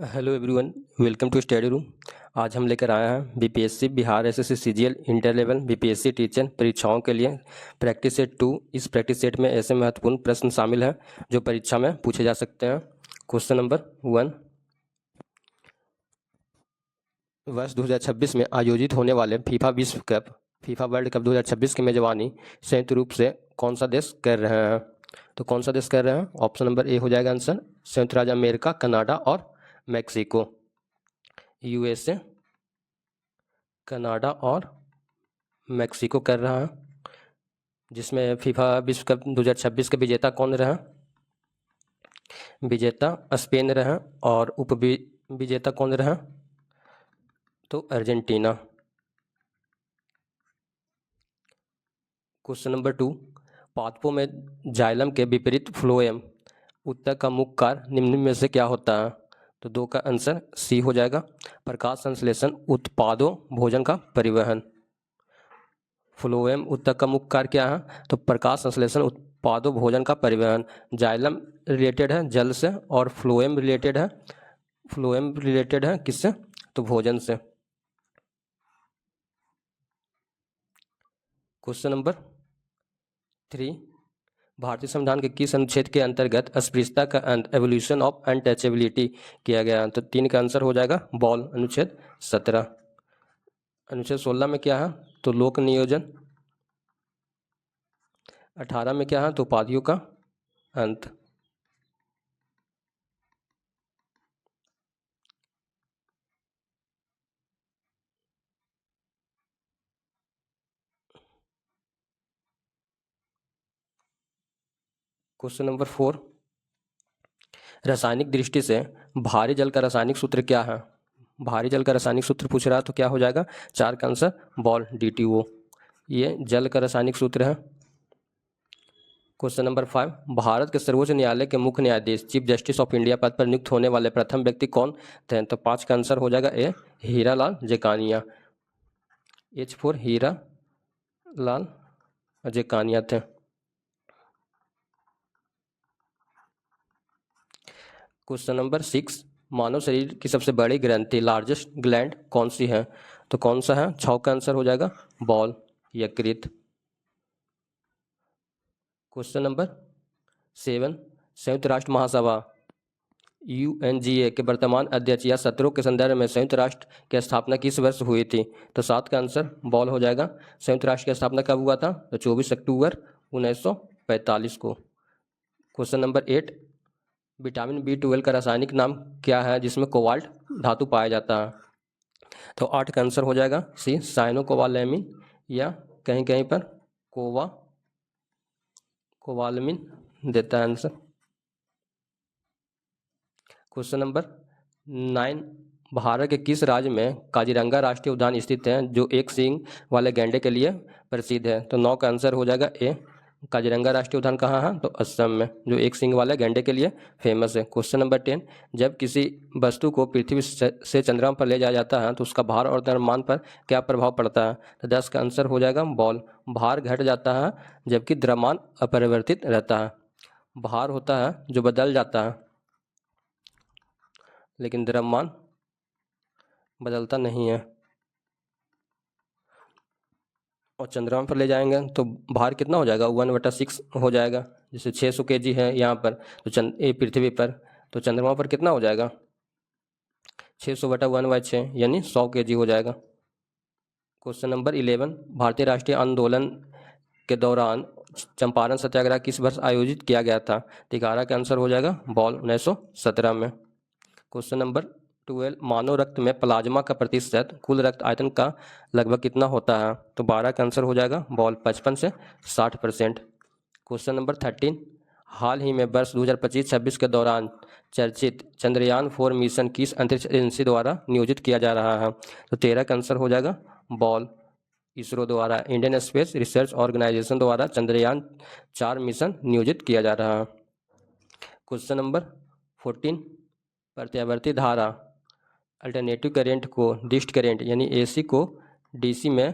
Hello everyone, welcome to study room. आज हम लेकर आए हैं BPSC Bihar SSC CGL inter level BPSC teacher परीक्षाओं के लिए प्रैक्टिस सेट 2। इस प्रैक्टिस सेट में ऐसे महत्वपूर्ण प्रश्न शामिल हैं जो परीक्षा में पूछे जा सकते हैं। क्वेश्चन नंबर 1, वर्ष 2026 में आयोजित होने वाले फीफा वर्ल्ड कप 2026 की मेजबानी संयुक्त रूप से कौन सा देश कर रहे हैं? तो कौन सा देश कर रहे हैं? ऑप्शन नंबर ए हो जाएगा आंसर, संयुक्त राज्य अमेरिका, कनाडा और मैक्सिको। यूएसए, कनाडा और मैक्सिको कर रहा है। जिसमें फीफा विश्व कप 2026 के विजेता कौन रहा? विजेता स्पेन रहा। और उप विजेता कौन रहा? तो अर्जेंटीना। क्वेश्चन नंबर 2, पादपों में जाइलम के विपरीत फ्लोएम उत्तक का मुख्य कार्य निम्न में से क्या होता है? तो 2 का आंसर सी हो जाएगा, प्रकाश संश्लेषण, उत्पादों, भोजन का परिवहन। फ्लोएम उत्तक का मुख्य कार्य क्या है? तो प्रकाश संश्लेषण, उत्पादों, भोजन का परिवहन। जाइलम रिलेटेड है जल से और फ्लोएम रिलेटेड है किससे? तो भोजन से। क्वेश्चन नंबर 3, भारतीय संविधान के किस अनुच्छेद के अंतर्गत अस्पृश्यता का अंत, एवोल्यूशन ऑफ अनटचेबिलिटी किया गया? तो 3 का आंसर हो जाएगा बॉल, अनुच्छेद 17। अनुच्छेद 16 में क्या है? तो लोक नियोजन। 18 में क्या है? तो उपाधियों का अंत। क्वेश्चन नंबर 4, रासायनिक दृष्टि से भारी जल का रासायनिक सूत्र क्या है? भारी जल का रासायनिक सूत्र पूछ रहा है तो क्या हो जाएगा? 4 का आंसर बॉल, DTO। ये जल का रासायनिक सूत्र है। क्वेश्चन नंबर 5, भारत के सर्वोच्च न्यायालय के मुख्य न्यायाधीश चीफ जस्टिस ऑफ इंडिया पद पर नियुक्त होने वाले प्रथम व्यक्ति कौन थे? तो 5 का आंसर हो जाएगा ए, हीरालाल जेकानिया। H4 हीरा लाल जेकानिया थे। क्वेश्चन नंबर 6, मानव शरीर की सबसे बड़ी ग्रंथि, लार्जेस्ट ग्लैंड कौन सी है? तो कौन सा है? 6 का आंसर हो जाएगा बॉल, यकृत। क्वेश्चन नंबर 7, संयुक्त राष्ट्र महासभा UNGA के वर्तमान अध्यक्ष या सत्रों के संदर्भ में संयुक्त राष्ट्र की स्थापना किस वर्ष हुई थी? तो 7 का आंसर बॉल हो जाएगा। संयुक्त राष्ट्र की स्थापना कब हुआ था? तो 24 अक्टूबर 1945 को। क्वेश्चन नंबर 8, विटामिन B12 का रासायनिक नाम क्या है जिसमें कोबाल्ट धातु पाया जाता है? तो 8 का आंसर हो जाएगा सी, साइनोकोबालेमिन, या कहीं कहीं पर कोबालमिन देता है आंसर। क्वेश्चन नंबर 9, भारत के किस राज्य में काजीरंगा राष्ट्रीय उद्यान स्थित है जो एक सींग वाले गैंडे के लिए प्रसिद्ध है? तो 9 का आंसर हो जाएगा ए, काजीरंगा राष्ट्रीय उद्यान कहाँ है? तो असम में, जो एक सींग वाले गैंडे के लिए फेमस है। क्वेश्चन नंबर 10, जब किसी वस्तु को पृथ्वी से चंद्रमा पर ले जाया जाता है तो उसका भार और द्रव्यमान पर क्या प्रभाव पड़ता है? तो 10 का आंसर हो जाएगा बॉल, भार घट जाता है जबकि द्रव्यमान अपरिवर्तित रहता है। भार होता है जो बदल जाता है लेकिन द्रव्यमान बदलता नहीं है। और चंद्रमा पर ले जाएंगे तो भार कितना हो जाएगा? 1/6 हो जाएगा। जैसे 600 kg है यहाँ पर तो पृथ्वी पर, तो चंद्रमा पर कितना हो जाएगा? 600/1/6 यानी 100 kg हो जाएगा। क्वेश्चन नंबर 11, भारतीय राष्ट्रीय आंदोलन के दौरान चंपारण सत्याग्रह किस वर्ष आयोजित किया गया था? 11 का आंसर हो जाएगा बॉल, 1917 में। क्वेश्चन नंबर 12, मानव रक्त में प्लाज्मा का प्रतिशत कुल रक्त आयतन का लगभग कितना होता है? तो 12 का आंसर हो जाएगा बॉल, 55 से 60%। क्वेश्चन नंबर 13, हाल ही में वर्ष 2025-26 के दौरान चर्चित चंद्रयान 4 मिशन किस अंतरिक्ष एजेंसी द्वारा नियोजित किया जा रहा है? तो 13 का आंसर हो जाएगा बॉल, इसरो द्वारा, इंडियन स्पेस रिसर्च ऑर्गेनाइजेशन द्वारा चंद्रयान 4 मिशन नियोजित किया जा रहा है। क्वेश्चन नंबर 14, प्रत्यावर्ती धारा अल्टरनेटिव करंट को डिस्ट करंट यानी AC को DC में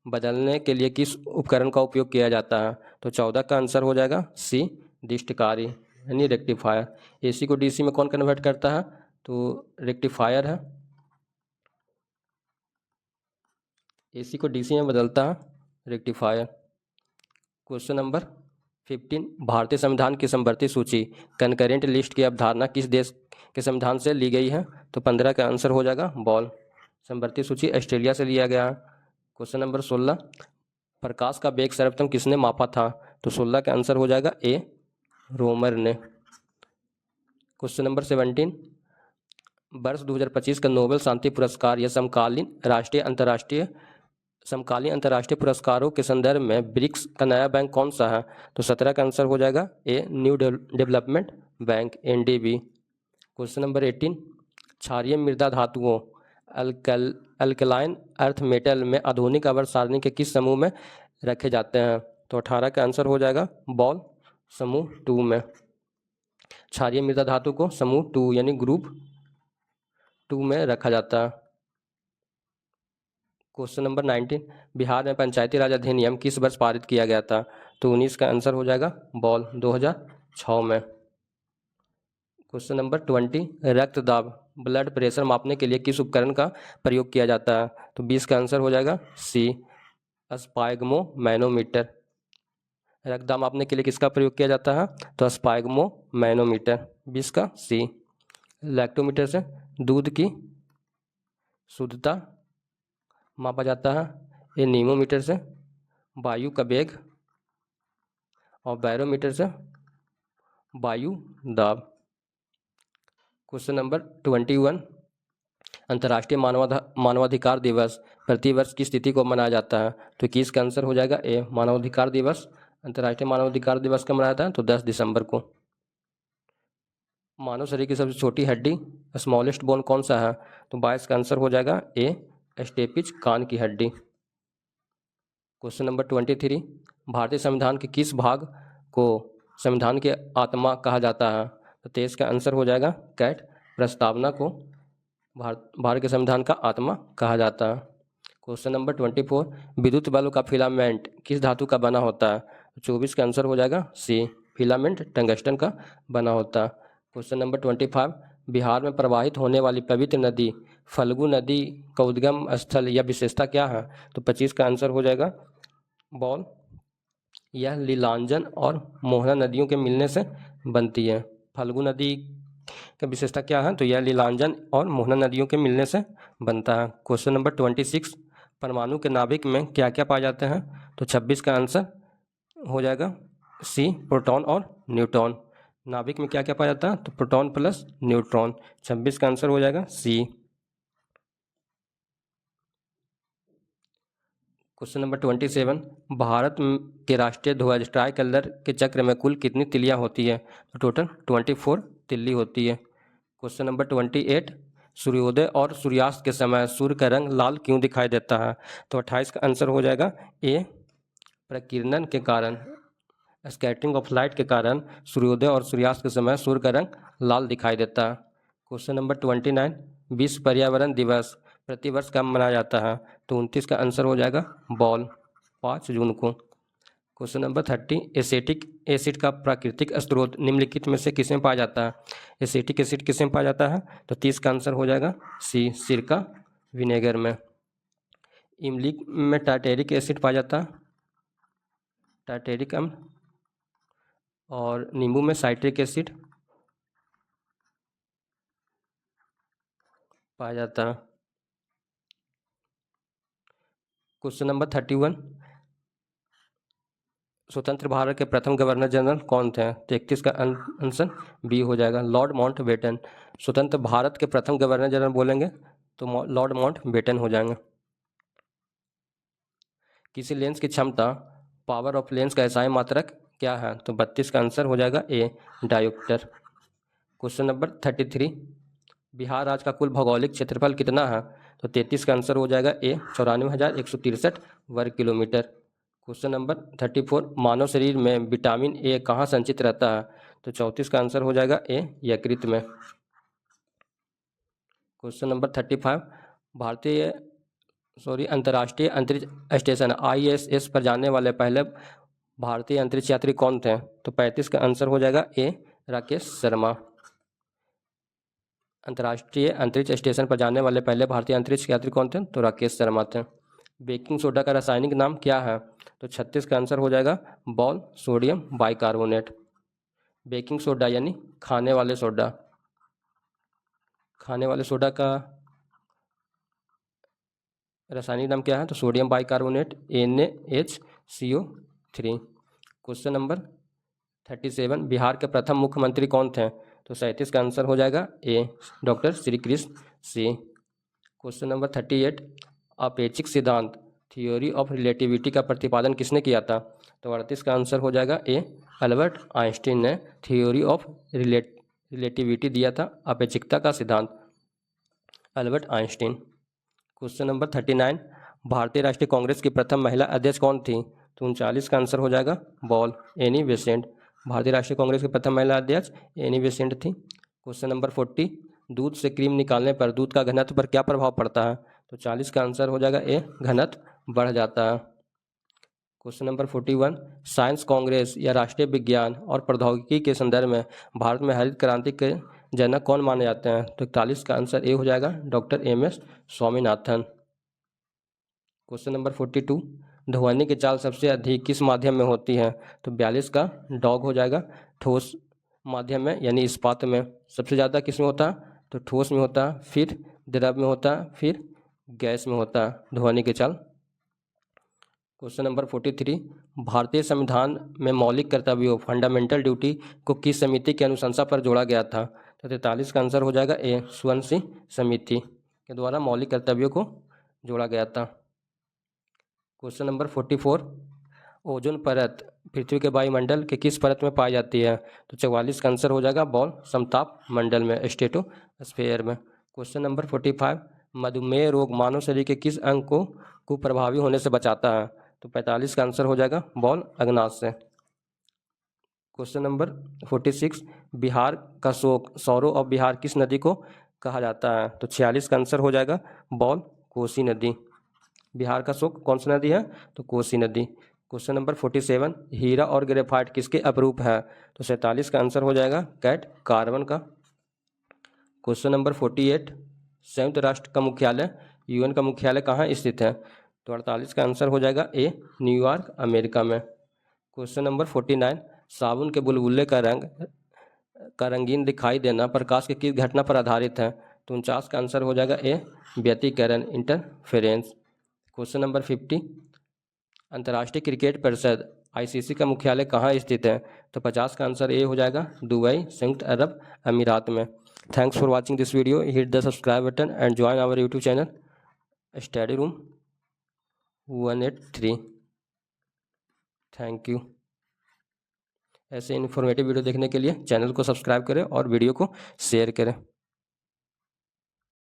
बदलने के लिए किस उपकरण का उपयोग किया जाता है? तो 14 का आंसर हो जाएगा सी, डिस्टकारी यानी रेक्टिफायर। AC को DC में कौन कन्वर्ट करता है? तो रेक्टिफायर है। AC को DC में बदलता है रेक्टिफायर। क्वेश्चन नंबर 15, भारतीय संविधान की समवर्ती सूची कनकरेंट लिस्ट की अवधारणा किस देश के संविधान से ली गई है? तो 15 का आंसर हो जाएगा बॉल। समवर्ती सूची ऑस्ट्रेलिया से लिया गया है। क्वेश्चन नंबर 16, प्रकाश का वेग सर्वप्रथम किसने मापा था? तो 16 का आंसर हो जाएगा ए, रोमर ने। क्वेश्चन नंबर 17, वर्ष 2025 का नोबेल शांति पुरस्कार या समकालीन अंतर्राष्ट्रीय पुरस्कारों के संदर्भ में ब्रिक्स का नया बैंक कौन सा है? तो 17 का आंसर हो जाएगा A, new development bank, NDB। Question number 18, क्षारीय मृदा धातुओं अल्कलाइन अर्थ मेटल में आधुनिक आवर्त सारणी के किस समूह में रखे जाते हैं? तो 18 का आंसर हो जाएगा बॉल, समूह 2 में। क्षारीय मृदा धातु को समूह 2 यानी ग्रुप 2 में रखा जाता है। क्वेश्चन नंबर 19, बिहार में पंचायती राज अधिनियम किस वर्ष पारित किया गया था? तो 19 का आंसर हो जाएगा बॉल, 2006 में। क्वेश्चन नंबर 20, रक्तदाब ब्लड प्रेशर मापने के लिए किस उपकरण का प्रयोग किया जाता है? तो 20 का आंसर हो जाएगा सी, स्पाइगमोमैनोमीटर। रक्तदाब मापने के लिए किसका प्रयोग किया जाता है? तो स्पाइगमोमैनोमीटर, 20 का सी। लैक्टोमीटर से दूध की शुद्धता मापा जाता है। एनीमोमीटर से वायु का वेग और बैरोमीटर से वायु दाब। क्वेश्चन नंबर 21, अंतर्राष्ट्रीय मानवाधिकार दिवस प्रतिवर्ष किस तिथि को मनाया जाता है? तो 21 का आंसर हो जाएगा ए, मानवाधिकार दिवस। अंतर्राष्ट्रीय मानवाधिकार दिवस कब मनाया जाता है? तो 10 दिसंबर को। मानव शरीर की सबसे छोटी हड्डी स्मॉलेस्ट बोन कौन सा है? तो 22 का आंसर हो जाएगा ए, स्टेपिज, कान की हड्डी। क्वेश्चन नंबर 23, भारतीय संविधान के किस भाग को संविधान की आत्मा कहा जाता है? तो 23 का आंसर हो जाएगा कैट, प्रस्तावना को भारत के संविधान का आत्मा कहा जाता है। क्वेश्चन नंबर 24, विद्युत बल्ब का फिलामेंट किस धातु का बना होता है? 24 का आंसर हो जाएगा सी, फिलामेंट टंगस्टन का बना होता है। क्वेश्चन नंबर 25, बिहार में प्रवाहित होने वाली पवित्र नदी फल्गु नदी का उद्गम स्थल या विशेषता क्या है? तो 25 का आंसर हो जाएगा बॉल, यह लीलांजन और मोहना नदियों के मिलने से बनती है। फल्गु नदी का विशेषता क्या है? तो यह लीलांजन और मोहना नदियों के मिलने से बनता है। क्वेश्चन नंबर 26, परमाणु के नाभिक में क्या क्या पाए जाते हैं? तो 26 का आंसर हो जाएगा सी, प्रोटॉन और न्यूट्रॉन। नाभिक में क्या क्या पाया जाता है? तो प्रोटॉन प्लस न्यूट्रॉन। 26 का आंसर हो जाएगा सी। क्वेश्चन नंबर 27, भारत के राष्ट्रीय ध्वज ट्राई कलर के चक्र में कुल कितनी तिलियां होती है? तो टोटल 24 तिल्ली होती है। क्वेश्चन नंबर 28, सूर्योदय और सूर्यास्त के समय सूर्य का रंग लाल क्यों दिखाई देता है? तो 28 का आंसर हो जाएगा ए, प्रकीर्णन के कारण, स्कैटरिंग ऑफ लाइट के कारण सूर्योदय और सूर्यास्त के समय सूर्य का रंग लाल दिखाई देता है। क्वेश्चन नंबर 29, विश्व पर्यावरण दिवस प्रतिवर्ष कब मनाया जाता है? तो 29 का आंसर हो जाएगा बॉल, 5 जून को। क्वेश्चन नंबर 30, एसिटिक एसिड का प्राकृतिक स्रोत निम्नलिखित में से किसमें पाया जाता है? एसिटिक एसिड किसमें पाया जाता है? तो 30 का आंसर हो जाएगा सी, सिरका विनेगर में। इमली में टार्टेरिक एसिड पाया जाता है, टार्टेरिक अम्ल, और नींबू में साइट्रिक एसिड पाया जाता है। क्वेश्चन नंबर 31, स्वतंत्र भारत के प्रथम गवर्नर जनरल कौन थे? तो 31 का आंसर बी हो जाएगा, लॉर्ड माउंटबेटन। स्वतंत्र भारत के प्रथम गवर्नर जनरल बोलेंगे तो लॉर्ड माउंटबेटन हो जाएंगे। किसी लेंस की क्षमता पावर ऑफ लेंस का एसआई मात्रक क्या है? तो 32 का आंसर हो जाएगा ए, डायोप्टर। क्वेश्चन नंबर 33, बिहार राज्य का कुल भौगोलिक क्षेत्रफल कितना है? तो 33 का आंसर हो जाएगा ए, 94,163 वर्ग किलोमीटर। क्वेश्चन नंबर 34, मानव शरीर में विटामिन ए कहाँ संचित रहता है? तो 34 का आंसर हो जाएगा ए, यकृत में। क्वेश्चन नंबर 35, अंतर्राष्ट्रीय अंतरिक्ष स्टेशन ISS पर जाने वाले पहले भारतीय अंतरिक्ष यात्री कौन थे? तो 35 का आंसर हो जाएगा ए, राकेश शर्मा। अंतर्राष्ट्रीय अंतरिक्ष स्टेशन पर जाने वाले पहले भारतीय अंतरिक्ष यात्री कौन थे? तो राकेश शर्मा थे। बेकिंग सोडा का रासायनिक नाम क्या है? तो 36 का आंसर हो जाएगा ball sodium bicarbonate. Baking soda यानी खाने वाले सोडा, खाने वाले सोडा का रासायनिक नाम क्या है? तो sodium bicarbonate NaHCO3। Question number 37, Bihar के प्रथम मुख्यमंत्री कौन थे? तो 37 का आंसर हो जाएगा ए डॉक्टर श्री कृष्ण सी। क्वेश्चन नंबर 38, अपेक्षिक सिद्धांत थ्योरी ऑफ रिलेटिविटी का प्रतिपादन किसने किया था? तो 38 का आंसर हो जाएगा ए अल्बर्ट आइंस्टीन ने थ्योरी ऑफ रिलेटिविटी दिया था, अपेक्षिकता का सिद्धांत, अल्बर्ट आइंस्टीन। क्वेश्चन नंबर 39, भारतीय राष्ट्रीय कांग्रेस की प्रथम महिला अध्यक्ष कौन थी? तो 39 का आंसर हो जाएगा बॉल एनी बेसेंट। भारतीय राष्ट्रीय कांग्रेस की प्रथम महिला अध्यक्ष एनी बेसेंट थी। क्वेश्चन नंबर 40, दूध से क्रीम निकालने पर दूध का घनत्व पर क्या प्रभाव पड़ता है? तो 40 का आंसर हो जाएगा ए घनत्व बढ़ जाता है। क्वेश्चन नंबर 41, साइंस कांग्रेस या राष्ट्रीय विज्ञान और प्रौद्योगिकी के संदर्भ में भारत में हरित क्रांति के जनक कौन माने जाते हैं? तो 41 का आंसर ए हो जाएगा doctor MS Swaminathan. Question number 42, ध्वनि की चाल सबसे अधिक किस माध्यम में होती है? तो 42 का डॉग हो जाएगा, ठोस माध्यम में यानी इस्पात में। सबसे ज़्यादा किस में होता है? तो ठोस में होता है, फिर द्रव में होता है, फिर गैस में होता है ध्वनि की चाल। क्वेश्चन नंबर 43, भारतीय संविधान में मौलिक कर्तव्यों फंडामेंटल ड्यूटी को किस समिति की अनुशंसा पर जोड़ा गया था? तो 43 का आंसर हो जाएगा ए स्वर्ण सिंह समिति के द्वारा मौलिक कर्तव्यों को जोड़ा गया था। क्वेश्चन नंबर 44, ओजोन परत पृथ्वी के वायुमंडल के किस परत में पाई जाती है? तो 44 का आंसर हो जाएगा बॉल समताप मंडल में, स्ट्रेटोस्फेयर में। क्वेश्चन नंबर 45, मधुमेह रोग मानव शरीर के किस अंग को प्रभावी होने से बचाता है? तो 45 का आंसर हो जाएगा बॉल अग्नाशय से। क्वेश्चन नंबर 46, बिहार का शोक सौरों ऑफ बिहार किस नदी को कहा जाता है? तो 46 का आंसर हो जाएगा बॉल कोसी नदी। बिहार का शोक कौन सी नदी है? तो कोसी नदी। क्वेश्चन नंबर 47, हीरा और ग्रेफाइट किसके अपरूप है? तो 47 का आंसर हो जाएगा कैट कार्बन का। क्वेश्चन नंबर 48, संयुक्त राष्ट्र का मुख्यालय UN का मुख्यालय कहाँ स्थित है? तो 48 का आंसर हो जाएगा ए न्यूयॉर्क अमेरिका में। क्वेश्चन नंबर 49, साबुन के बुलबुले का रंगीन दिखाई देना प्रकाश के किस घटना पर आधारित है? तो 49 का आंसर हो जाएगा ए व्यतिकरण इंटरफेरेंस। क्वेश्चन नंबर 50, अंतर्राष्ट्रीय क्रिकेट परिषद ICC का मुख्यालय कहाँ स्थित है? तो 50 का आंसर ए हो जाएगा दुबई संयुक्त अरब अमीरात में। Thanks for watching this video, hit the subscribe button and join our YouTube channel study room 183। Thank you. ऐसे इन्फॉर्मेटिव वीडियो देखने के लिए चैनल को सब्सक्राइब करें और वीडियो को शेयर करें।